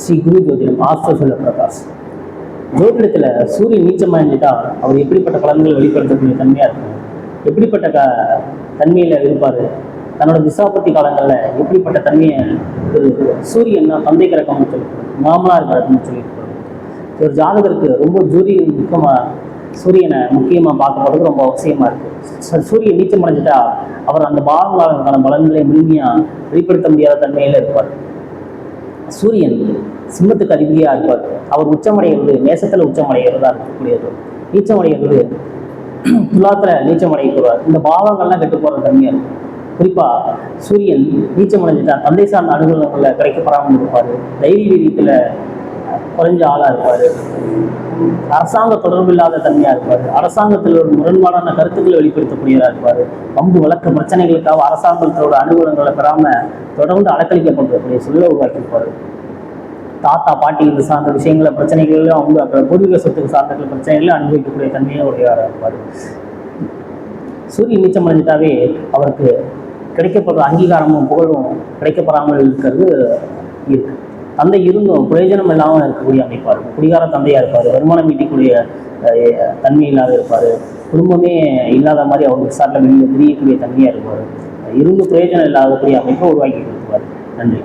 ஸ்ரீ குரு ஜோதிடம் ஆஸ்ட்ரோ செல்ல பிரகாஷ். ஜோதிடத்தில் சூரியன் நீச்சம் அடைஞ்சிட்டா அவர் எப்படிப்பட்ட பலன்களை வெளிப்படுத்தக்கூடிய தன்மையாக இருக்கும், எப்படிப்பட்ட தன்மையில் இருப்பார், தன்னோட திசாபத்தி காலங்களில் எப்படிப்பட்ட தன்மையை ஒரு சூரியன் தந்தை கிரகம்னு சொல்லியிருப்பார், மாமனார் கிரகம்னு சொல்லியிருப்பார். ஒரு ஜாதகருக்கு ரொம்ப முக்கியமாக சூரியனை முக்கியமாக பார்க்கப்படுறது ரொம்ப அவசியமாக இருக்குது. சூரியன் நீச்சம் அடைஞ்சிட்டா அவர் அந்த பாவங்களுக்கான பலன்களை முழுமையாக வெளிப்படுத்த முடியாத தன்மையில் இருப்பார். சூரியன் சிம்மத்துக்கு அதிபதியாக இருப்பார். அவர் உச்சமடைகிறது நேசத்தில் உச்சமடைகிறதா இருக்கக்கூடியது. நீச்சமடைகிறது துலாத்தில் நீச்சமடைகிறார். இந்த பாவங்கள்லாம் கெட்டு போகிற தன்மையாக இருக்கும். குறிப்பாக சூரியன் நீச்சமடைஞ்சிட்டா தந்தை சார்ந்த அனுகூலங்களில் கிடைக்கப்படாமல் இருப்பார். தைரிய வீரியத்தில் குறைஞ்ச ஆளாக இருப்பார். அரசாங்க தொடர்பு இல்லாத தன்மையாக இருப்பார். அரசாங்கத்தில் ஒரு முரண்பாடான கருத்துக்களை வெளிப்படுத்தக்கூடியதாக இருப்பார். பம்பு வழக்கு பிரச்சனைகளுக்காக அரசாங்கத்தோட அனுகூலங்களை பெறாமல் தொடர்ந்து அலக்களிக்கப்படக்கூடிய சூழலை உருவாக்கியிருப்பார். தாத்தா பாட்டி இது சார்ந்த விஷயங்கள பிரச்சனைகள்லாம் அவங்க பூர்வீக சொத்துக்கு சார்ந்த பிரச்சனைகளையும் அனுபவிக்கக்கூடிய தன்மையை உடையவராக இருப்பார். சூரியன் நீச்சம் அடைஞ்சிட்டாவே அவருக்கு கிடைக்கப்படுற அங்கீகாரமும் புகழும் கிடைக்கப்படாமல் இருக்கிறது இருக்கு. தந்தை இருந்தும் பிரயோஜனம் இல்லாமல் இருக்கக்கூடிய அமைப்பாக இருக்கும். குடிகார தந்தையாக இருப்பார். வருமானம் ஈட்டக்கூடிய தன்மை இல்லாத இருப்பார். குடும்பமே இல்லாத மாதிரி அவருக்கு சாட்டில் வெளியே தெரியக்கூடிய தன்மையாக இருப்பார். இருந்து பிரயோஜனம் இல்லாதக்கூடிய அமைப்பை உருவாக்கி கொடுத்துருவார். நன்றி.